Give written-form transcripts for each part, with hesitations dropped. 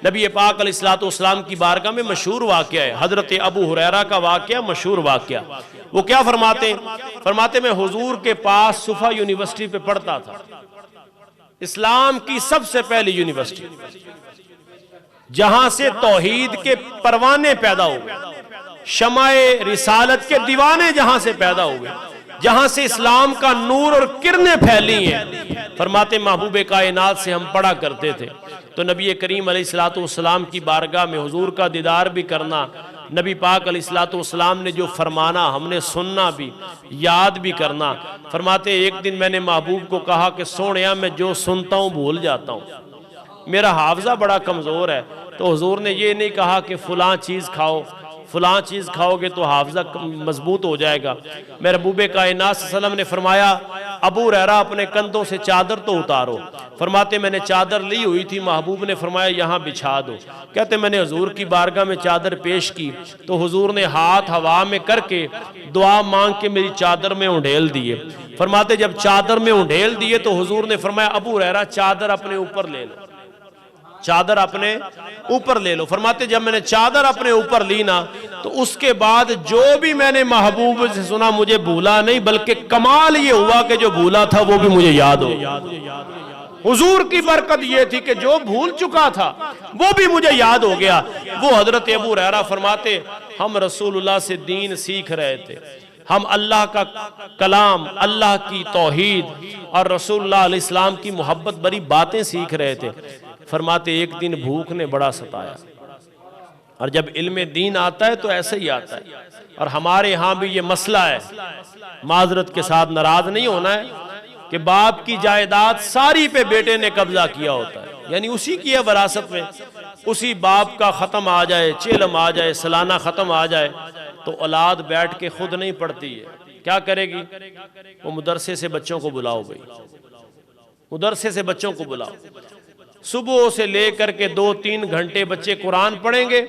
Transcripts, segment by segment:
नबी पाक अलैहिस्सलाम की बारगाह में मशहूर वाक़या है, हजरत अबू हुरैरा का वाक़या, मशहूर वाक़या। वो क्या फरमाते, मैं हुजूर के पास सुफा यूनिवर्सिटी पे पढ़ता था, इस्लाम की सबसे पहली यूनिवर्सिटी, जहां से तौहीद के परवाने पैदा हुए, शमाए रिसालत के दीवाने जहां से पैदा हुए, जहां से इस्लाम का नूर और किरणें फैली हैं। फरमाते महबूब कायनात से हम पढ़ा करते थे, तो नबी करीम अलैहिस्सलाम की बारगाह में हुजूर का दीदार भी करना, नबी पाक अलैहिस्सलाम ने जो फरमाना हमने सुनना भी, याद भी करना। फरमाते एक दिन मैंने महबूब को कहा कि सोनिया मैं जो सुनता हूँ भूल जाता हूँ, मेरा हाफजा बड़ा कमज़ोर है। तो हुजूर ने ये नहीं कहा कि फ़लाँ चीज़ खाओ, फ़लाँ चीज़ खाओगे तो हाफजा मजबूत हो जाएगा। मेरे महबूब कायनात सल्लल्लाहु अलैहि वसल्लम ने फरमाया अबू हुरैरा अपने कंधों से चादर तो उतारो। फरमाते मैंने चादर ली हुई थी, महबूब ने फरमाया यहाँ बिछा दो। कहते मैंने हुजूर की बारगाह में चादर पेश की तो हुजूर ने हाथ हवा में करके दुआ मांग के मेरी चादर में उंडेल दिए। फरमाते जब चादर में उंडेल दिए तो हुजूर ने फरमाया अबू हुरैरा चादर अपने ऊपर ले लो, चादर अपने ऊपर ले लो। फरमाते जब मैंने चादर अपने ऊपर ली ना तो उसके बाद जो भी मैंने महबूब से सुना मुझे भूला नहीं, बल्कि कमाल ये हुआ कि जो भूला था वो भी मुझे याद हो। हुजूर की बरकत ये थी कि जो भूल चुका था वो भी मुझे याद हो गया। वो हजरत अबू हुरैरा फरमाते हम रसूलुल्लाह से दीन सीख रहे थे, हम अल्लाह का कलाम, अल्लाह की तौहीद और रसूलुल्लाह अलैहि सलाम की मोहब्बत भरी बातें सीख रहे थे। फरमाते एक दिन भूख ने बड़ा सताया, और जब इल्म दीन आता है तो ऐसे ही आता है। और हमारे यहाँ भी ये मसला है, माजरत के साथ नाराज नहीं होना है, कि बाप की जायदाद सारी पे बेटे ने कब्जा किया होता है, यानी उसी की है वरासत में, उसी बाप का खत्म आ जाए, चेलम आ जाए, सलाना खत्म आ जाए तो औलाद बैठ के खुद नहीं पढ़ती है, क्या करेगी? वो मदरसे से बच्चों को बुलाओ, भाई मदरसे से बच्चों को बुलाओ, सुबह से लेकर के 2-3 घंटे बच्चे कुरान पढ़ेंगे,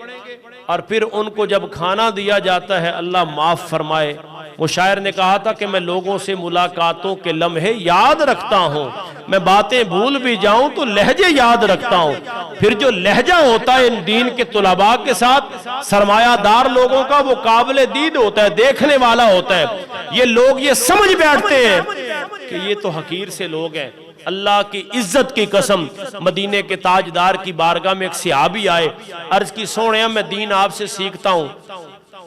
और फिर उनको जब खाना दिया जाता है, अल्लाह माफ फरमाए, वो शायर ने कहा था कि मैं लोगों से मुलाकातों के लम्हे याद रखता हूँ, मैं बातें भूल भी जाऊं तो लहजे याद रखता हूँ। फिर जो लहजा होता है इन दीन के तुलबा के साथ, सरमायादार लोगों का, वो काबिल दीद होता है, देखने वाला होता है। ये लोग ये समझ बैठते हैं कि ये तो हकीर से लोग हैं। अल्लाह की इज्जत की कसम, मदीने के ताजदार की बारगाह में एक सहाबी आए, अर्ज की सोनिया मैं दीन आपसे सीखता हूँ,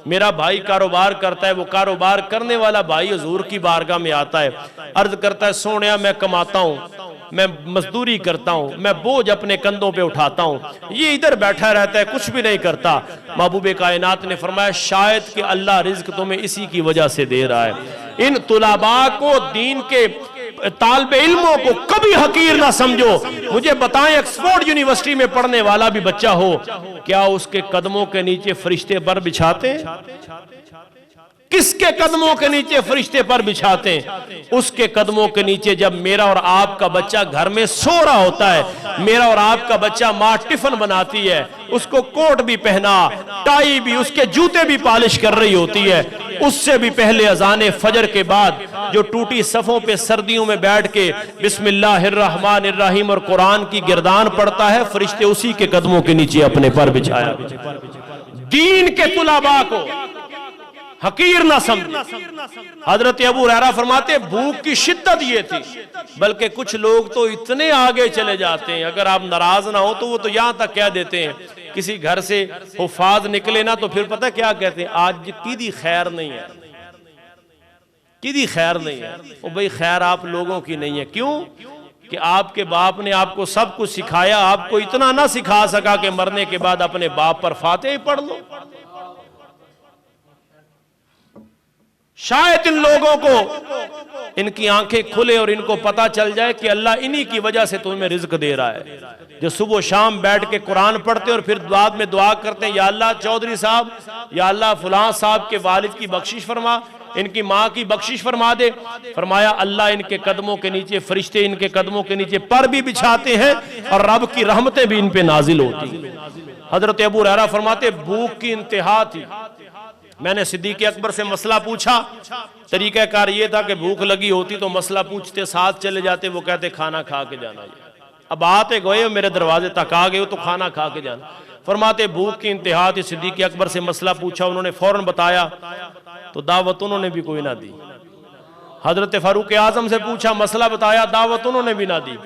मेरा भाई कारोबार करता है, वो कारोबार करने वाला भाई हुजूर की बारगाह में आता है, अर्ज करता है सोनिया मैं कमाता हूँ, मैं मजदूरी करता हूँ, मैं बोझ अपने कंधों पे उठाता हूँ, ये इधर बैठा रहता है कुछ भी नहीं करता। महबूब कायनात ने फरमाया शायद कि अल्लाह रिज्क तुम्हें इसी की वजह से दे रहा है। इन तुलाबा को, दीन के तालिबे इल्मों को कभी हकीर ना समझो। मुझे बताएं ऑक्सफोर्ड यूनिवर्सिटी में पढ़ने वाला भी बच्चा हो, क्या उसके कदमों के नीचे फरिश्ते पर बिछाते हैं? किसके कदमों के नीचे फरिश्ते पर बिछाते हैं? उसके कदमों के नीचे जब मेरा और आपका बच्चा घर में सो रहा होता है, मेरा और आपका बच्चा माँ टिफिन बनाती है, उसको कोट भी पहना, टाई भी, उसके जूते भी पॉलिश कर रही होती है, उससे भी पहले अजाने फजर के बाद जो टूटी सफों पे सर्दियों में बैठ के बिस्मिल्लाहिर्रहमानिर्रहीम और कुरान की गिरदान पढ़ता है, फरिश्ते उसी के कदमों के नीचे अपने पर बिछाया। दीन के तुलाबा को हकीर ना समझे। हजरत अबू हुरैरा फरमाते भूख की शिद्दत ये थी, बल्कि कुछ लोग तो इतने आगे चले जाते हैं, अगर आप नाराज ना हो तो वो तो यहां तक कह देते हैं, किसी घर से हुफाज निकले ना तो फिर पता क्या कहते हैं, आज किदी खैर नहीं है, किदी खैर नहीं है। ओ भाई खैर आप लोगों की नहीं है, क्यों कि आपके बाप ने आपको सब कुछ सिखाया, आपको इतना ना सिखा सका कि मरने के बाद अपने बाप पर फातिहा पढ़ लो। शायद इन लोगों को इनकी आंखें खुले और इनको पता चल जाए कि अल्लाह इन्हीं की वजह से तुम्हें रिज्क दे रहा है, जो सुबह शाम बैठ के कुरान पढ़ते और फिर बाद में दुआ करते हैं, या अल्लाह चौधरी साहब, या अल्लाह फलां साहब के वालिद की बख्शिश फरमा, इनकी माँ की बख्शिश फरमा दे। फरमाया अल्लाह इनके कदमों के नीचे, फरिश्ते इनके कदमों के नीचे पर भी बिछाते हैं और रब की रहमतें भी इन पे नाजिल होती। हजरत अबू हुरैरा फरमाते भूख की इंतहा थी, मैंने सिद्दीक़ अकबर से मसला पूछा, तरीक़ाकार ये था कि भूख लगी होती तो मसला पूछते, साथ चले जाते, वो कहते खाना खा के जाना। अब आते गए हो मेरे दरवाजे तक आ गए हो तो खाना खा के जाना। फरमाते भूख की इंतहा थी, सिद्दीक़ अकबर से मसला पूछा, उन्होंने फौरन बताया तो दावत उन्होंने भी कोई ना दी। हजरत फारूक आजम से पूछा, मसला बताया, दावत उन्होंने भी ना दी।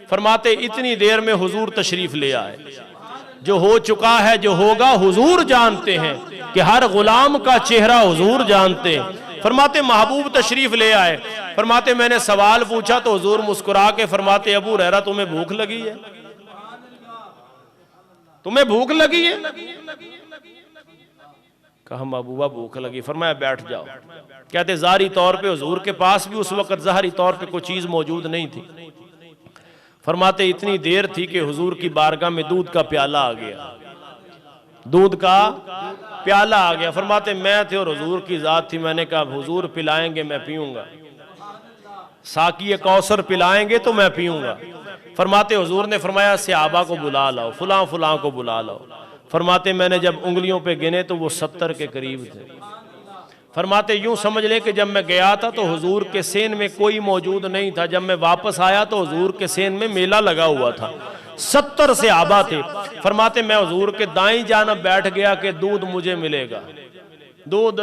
फरमाते इतनी देर में हुजूर तशरीफ ले आए। जो हो चुका है जो होगा हुजूर जानते हैं कि हर गुलाम का चेहरा हुजूर जानते हैं। फरमाते महबूब तशरीफ ले आए। फरमाते मैंने सवाल पूछा तो हुजूर मुस्कुरा के फरमाते अबू हुरैरा तुम्हें भूख लगी है, तुम्हें भूख लगी है? कहा महबूबा भूख लगी। फरमाया बैठ जाओ। कहते ज़ाहिरी तौर पे हुजूर के पास भी उस वक्त ज़ाहिरी तौर पे कोई चीज मौजूद नहीं थी। फरमाते इतनी देर थी कि हुजूर की बारगाह में दूध का प्याला आ गया, दूध का प्याला आ गया। फरमाते मैं थे और हुजूर की जात थी। मैंने कहा हुजूर पिलाएंगे मैं पीऊंगा, साकी कौसर पिलाएंगे तो मैं पीऊंगा। फरमाते हुजूर ने फरमाया सहाबा को बुला लाओ, फुला फुला को बुला लाओ। फरमाते मैंने जब उंगलियों पे गिने तो वो 70 के करीब थे। फरमाते यूं समझ ले कि जब मैं गया था तो हुजूर के सेन में कोई मौजूद नहीं था, जब मैं वापस आया तो हुजूर के सेन में मेला लगा हुआ था, 70 सहाबा थे। फरमाते मैं हुजूर के दाईं जानब बैठ गया कि दूध मुझे मिलेगा, दूध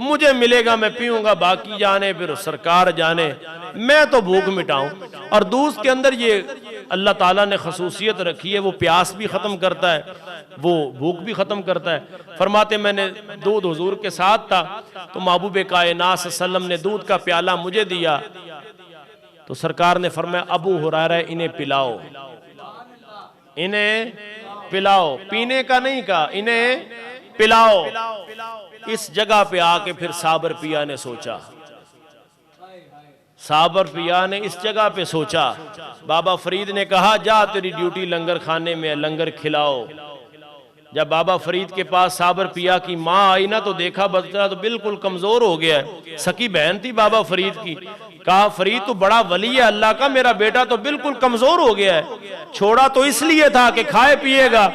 मुझे मिलेगा, मैं पीऊंगा, बाकी जाने फिर सरकार जाने, मैं तो भूख मिटाऊं। और दूध के अंदर ये अल्लाह ताला ने खसूसियत रखी है, वो प्यास भी खत्म करता है, वो भूख भी खत्म करता है। फरमाते मैंने दूध हुजूर के साथ था तो महबूब कायनात सल्लल्लाहु अलैहि वसल्लम ने दूध का प्याला मुझे दिया तो सरकार ने फरमाया अबू हुरैरा इन्हें पिलाओ, इन्हें पिलाओ, पीने का नहीं कहा, इन्हें पिलाओ। इस जगह पे आके फिर साबर पिया ने सोचा, साबर पिया ने इस जगह पे सोचा। बाबा फरीद ने कहा जा तेरी ड्यूटी लंगर खाने में, लंगर खिलाओ। जब बाबा फरीद के पास साबर पिया की माँ आई ना तो देखा बच्चा तो बिल्कुल कमजोर हो गया है, सकी बहन थी बाबा फरीद की। कहा फरीद तो बड़ा वली है अल्लाह का, मेरा बेटा तो बिल्कुल कमजोर हो गया है, छोड़ा तो इसलिए था कि खाए पिएगा।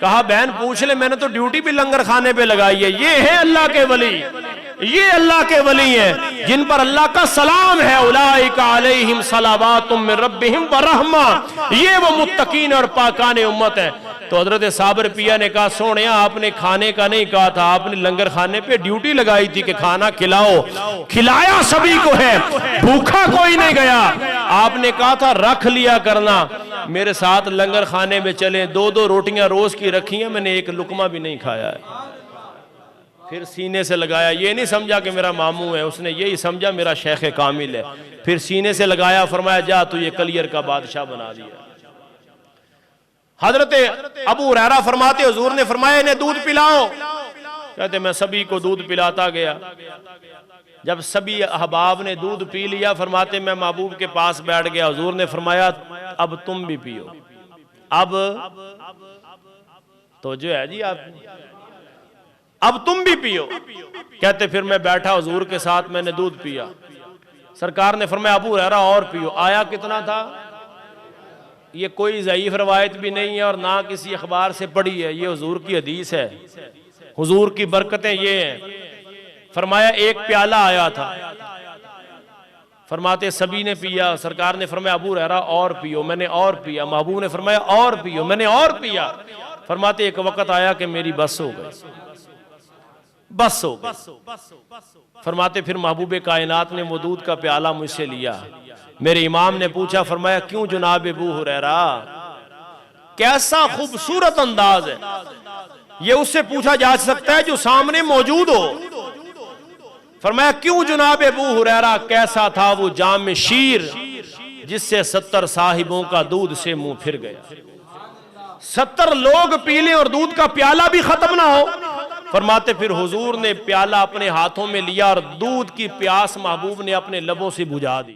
कहा बहन पूछ ले, मैंने तो ड्यूटी भी लंगर खाने पे लगाई है। ये है अल्लाह के वली, ये अल्लाह के वली हैं जिन पर अल्लाह का सलाम है। उलाइका अलैहिम सलावातुम मिर रब्बिहिम व रहमा, ये वो मुत्तकीन और पाकाने उम्मत है। तो हजरत साबर पिया ने कहा सोने आपने खाने का नहीं कहा था, आपने लंगर खाने पे ड्यूटी लगाई थी कि खाना खिलाओ, खिलाया सभी को है, भूखा कोई नहीं गया। आपने कहा था रख लिया करना, मेरे साथ लंगर खाने में चले, 2-2 रोटियां रोज की रखी हैं, मैंने एक लुकमा भी नहीं खाया है। फिर सीने से लगाया, ये नहीं समझा कि मेरा मामू है, उसने यही समझा मेरा शेख कामिल है। फिर सीने से लगाया, फरमाया जा तू ये कलियर का बादशाह बना दिया। हजरत अबू हुरैरा फरमाते हुजूर ने फरमाया इन्हें दूध पिलाओ। कहते मैं सभी को दूध पिलाता गया। जब सभी अहबाब ने दूध पी लिया, फरमाते मैं महबूब के पास बैठ गया। हुजूर ने फरमाया अब तुम भी पियो। अब तो जो है जी आप अब तुम भी पियो। कहते फिर मैं बैठा हुजूर के साथ, मैंने दूध पिया। सरकार ने फरमाया अबू हुरैरा और पियो। आया कितना था? ये कोई ज़ईफ रवायत भी नहीं है और ना किसी अखबार से पढ़ी है, ये हुजूर की हदीस है। हुजूर की बरकतें ये हैं। फरमाया एक प्याला आया था, फरमाते सभी ने पिया। सरकार ने फरमाया अबू हुरैरा और पियो, मैंने और पिया। महबूब ने फरमाया और पियो, मैंने और पिया। फरमाते एक वक्त आया कि मेरी बस हो गई, बस हो गई। फरमाते फिर महबूब कायनात ने वो दूध का प्याला मुझसे लिया। मेरे इमाम ने पूछा, फरमाया क्यों जनाब अबू हुरैरा, कैसा खूबसूरत अंदाज है। ये उससे पूछा जा सकता है जो सामने मौजूद हो। फरमाया क्यों जनाब अबू हुरैरा, कैसा था वो जाम शीर जिससे 70 साहिबों का दूध से मुंह फिर गया। 70 लोग पी लें और दूध का प्याला भी खत्म ना हो। फरमाते फिर हुजूर ने प्याला अपने हाथों में लिया और दूध की प्यास महबूब ने अपने लबों से बुझा दी।